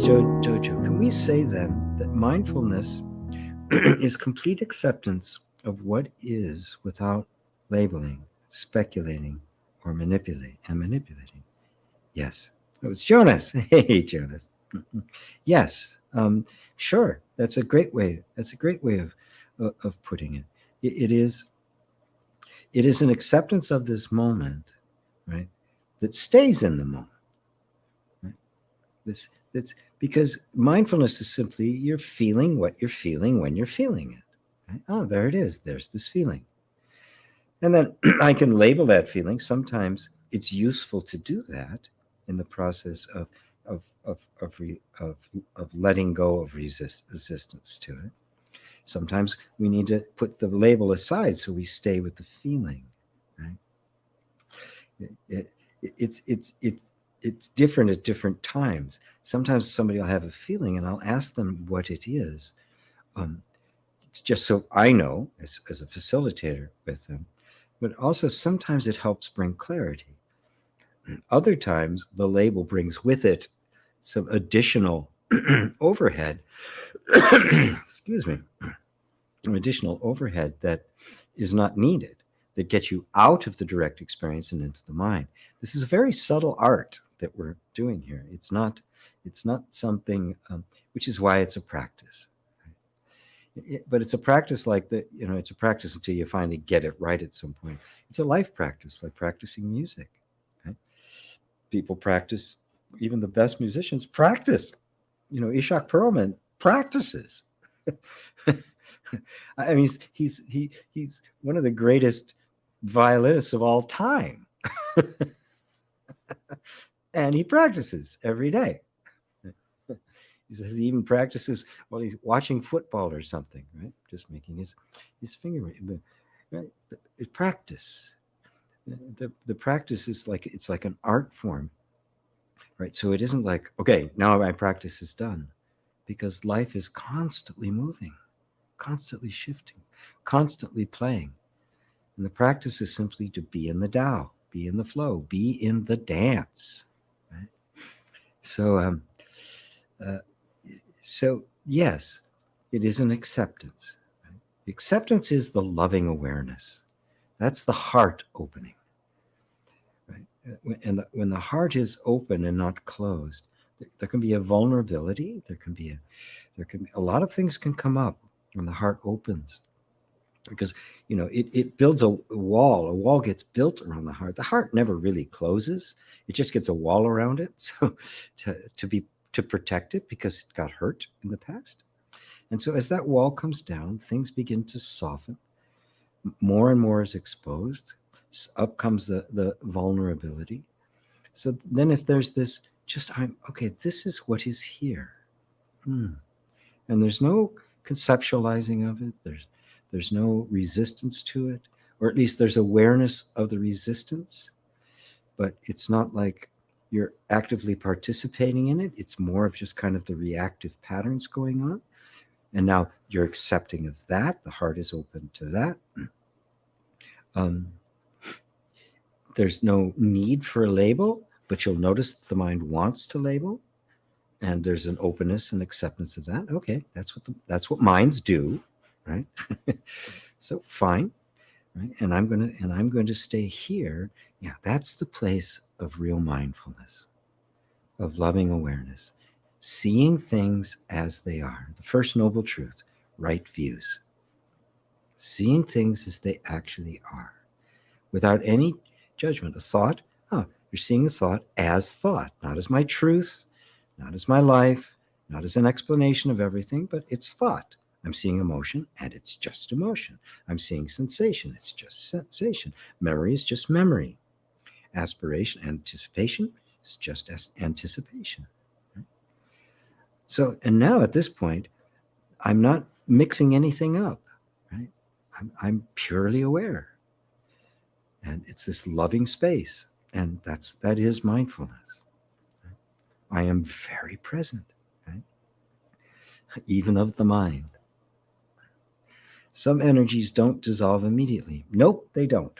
Jojo, can we say then that mindfulness is complete acceptance of what is without labeling, speculating, or manipulating? Yes. Oh, it's Jonas. Hey, Jonas. Yes. Sure. That's a great way. That's a great way of putting it. It is. It is an acceptance of this moment, right? That stays in the moment. Right? That's because mindfulness is simply you're feeling what you're feeling when you're feeling it. Right? Oh, there it is. There's this feeling. And then I can label that feeling. Sometimes it's useful to do that in the process of letting go of resistance to it. Sometimes we need to put the label aside so we stay with the feeling. Right? It's different at different times. Sometimes somebody will have a feeling, and I'll ask them what it is, just so I know as a facilitator with them. But also sometimes it helps bring clarity. Other times the label brings with it some additional overhead. Excuse me, some additional overhead that is not needed, that gets you out of the direct experience and into the mind. This is a very subtle art that we're doing here. It's not something, which is why it's a practice. But it's a practice like that, it's a practice until you finally get it right at some point. It's a life practice, like practicing music. Right? People practice, even the best musicians practice. Ishak Perlman practices. I mean, he's one of the greatest violinists of all time. And he practices every day. He says he even practices while he's watching football or something, right? Just making his finger, right? It's practice. The practice is like, it's like an art form, right? So it isn't like, okay, now my practice is done, because life is constantly moving, constantly shifting, constantly playing. And the practice is simply to be in the Tao, be in the flow, be in the dance, right? So, so yes, it is an acceptance. Right? The acceptance is the loving awareness. That's the heart opening. Right? And when the heart is open and not closed, there can be a vulnerability. There can be a lot of things can come up when the heart opens, because it builds a wall. A wall gets built around the heart. The heart never really closes. It just gets a wall around it, so to protect it, because it got hurt in the past. And so as that wall comes down, things begin to soften. More and more is exposed. Up comes the vulnerability. So then if there's this, okay, this is what is here. And there's no conceptualizing of it. There's no resistance to it, or at least there's awareness of the resistance, but it's not like you're actively participating in it. It's more of just kind of the reactive patterns going on. And now you're accepting of that. The heart is open to that. There's no need for a label, but you'll notice that the mind wants to label, and there's an openness and acceptance of that. Okay, that's what minds do, right? So fine, right? And I'm going to stay here. Yeah, that's the place of real mindfulness, of loving awareness, seeing things as they are. The first noble truth, right views. Seeing things as they actually are, without any judgment. A thought, you're seeing a thought, not as my truth, not as my life, not as an explanation of everything, but it's thought. I'm seeing emotion, and it's just emotion. I'm seeing sensation, it's just sensation. Memory is just memory. Aspiration, anticipation is just as anticipation. So, and now at this point, I'm not mixing anything up, right? I'm purely aware. And it's this loving space. And that is mindfulness. I am very present, right? Even of the mind. Some energies don't dissolve immediately. Nope, they don't.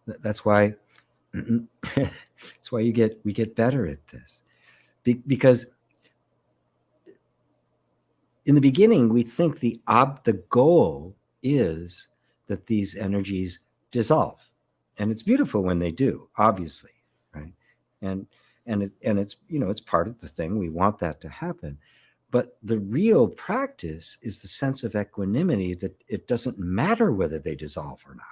That's why we get better at this. Because in the beginning, we think the goal is that these energies dissolve, and it's beautiful when they do, obviously, right? And it's it's part of the thing. We want that to happen, but the real practice is the sense of equanimity that it doesn't matter whether they dissolve or not.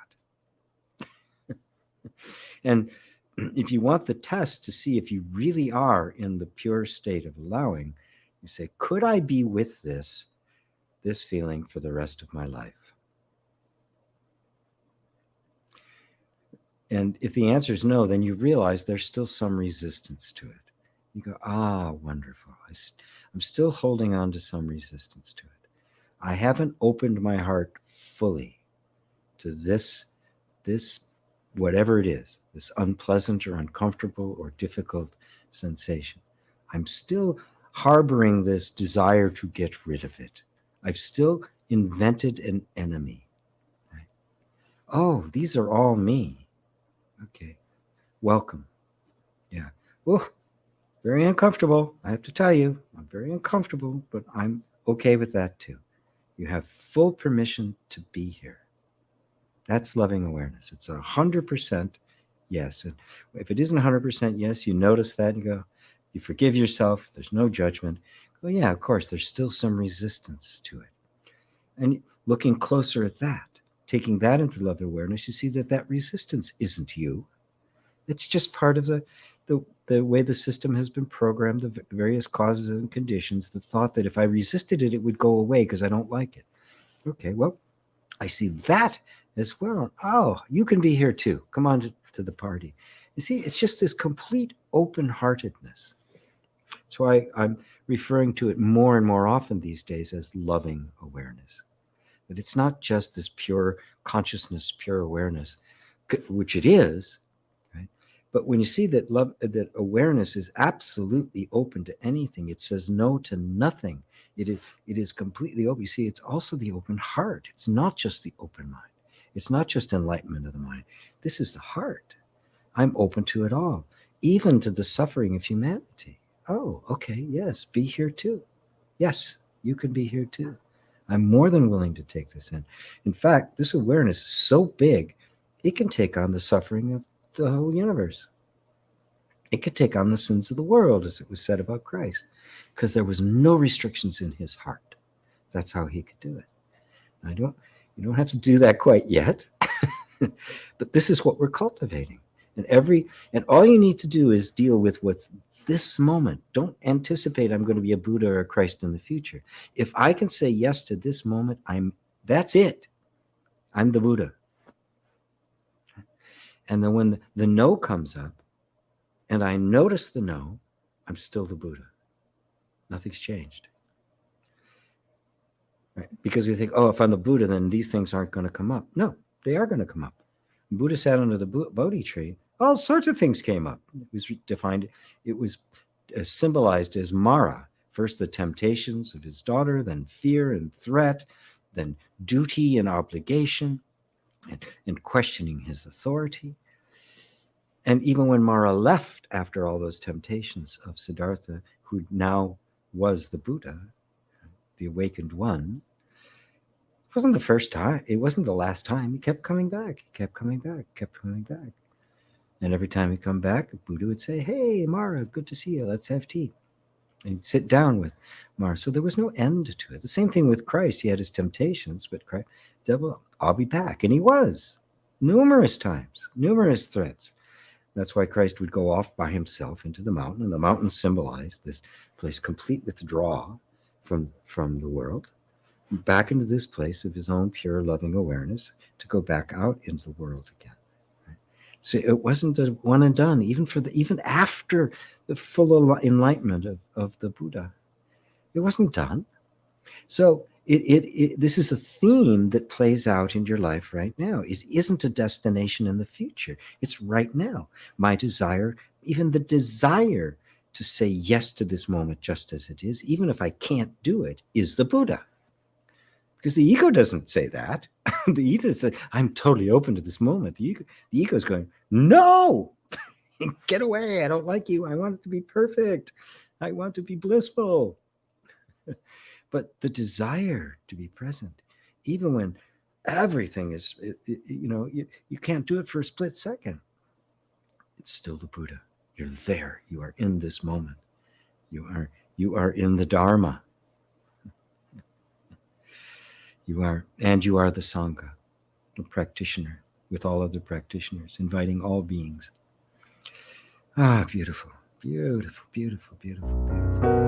And if you want the test to see if you really are in the pure state of allowing, you say, could I be with this feeling for the rest of my life? And if the answer is no, then you realize there's still some resistance to it. You go, wonderful. I'm still holding on to some resistance to it. I haven't opened my heart fully to this whatever it is, this unpleasant or uncomfortable or difficult sensation. I'm still harboring this desire to get rid of it. I've still invented an enemy. Right? Oh, these are all me. Okay, welcome. Yeah. Oh, very uncomfortable. I have to tell you, I'm very uncomfortable, but I'm okay with that too. You have full permission to be here. That's loving awareness. It's 100% yes. And if it isn't 100% yes, you notice that and go, you forgive yourself. There's no judgment. Well, yeah, of course, there's still some resistance to it. And looking closer at that, taking that into love awareness, you see that resistance isn't you. It's just part of the way the system has been programmed, the various causes and conditions, the thought that if I resisted it, it would go away because I don't like it. Okay, well, I see that as well. Oh, you can be here too. Come on to the party. You see, it's just this complete open-heartedness. That's why I'm referring to it more and more often these days as loving awareness. That it's not just this pure consciousness, pure awareness, which it is, right? But when you see that that awareness is absolutely open to anything, it says no to nothing. It is completely open. You see, it's also the open heart. It's not just the open mind. It's not just enlightenment of the mind. This is the heart. I'm open to it all, even to the suffering of humanity. Oh, okay, yes, be here too. Yes, you can be here too. I'm more than willing to take this in. In fact, this awareness is so big, it can take on the suffering of the whole universe. It could take on the sins of the world, as it was said about Christ, because there was no restrictions in his heart. That's how he could do it. You don't have to do that quite yet, but this is what we're cultivating. And all you need to do is deal with what's this moment. Don't anticipate I'm going to be a Buddha or a Christ in the future. If I can say yes to this moment, that's it. I'm the Buddha. And then when the no comes up and I notice the no, I'm still the Buddha. Nothing's changed. Right? Because we think, if I'm the Buddha, then these things aren't going to come up. No, they are going to come up. When Buddha sat under the Bodhi tree, all sorts of things came up. It was defined, it was symbolized as Mara. First, the temptations of his daughter, then fear and threat, then duty and obligation, and questioning his authority. And even when Mara left after all those temptations of Siddhartha, who now was the Buddha, the awakened one, it wasn't the first time. It wasn't the last time. He kept coming back. He kept coming back, kept coming back. And every time he'd come back, Buddha would say, hey, Mara, good to see you. Let's have tea. And he'd sit down with Mara. So there was no end to it. The same thing with Christ. He had his temptations, but Christ, devil, I'll be back. And he was numerous times, numerous threats. That's why Christ would go off by himself into the mountain. And the mountain symbolized this place, complete withdrawal from the world, back into this place of his own pure loving awareness to go back out into the world again. Right? So it wasn't a one and done, even after the full enlightenment of the Buddha. It wasn't done. So this is a theme that plays out in your life right now. It isn't a destination in the future. It's right now. My desire, even the desire to say yes to this moment just as it is, even if I can't do it, is the Buddha. Because the ego doesn't say that. The ego says, I'm totally open to this moment. The ego is going, no, get away. I don't like you. I want it to be perfect. I want to be blissful. But the desire to be present, even when everything is, you can't do it for a split second, it's still the Buddha. You're there. You are in this moment. You are in the Dharma. You are the Sangha, the practitioner with all other practitioners, inviting all beings. Ah, beautiful, beautiful, beautiful, beautiful, beautiful.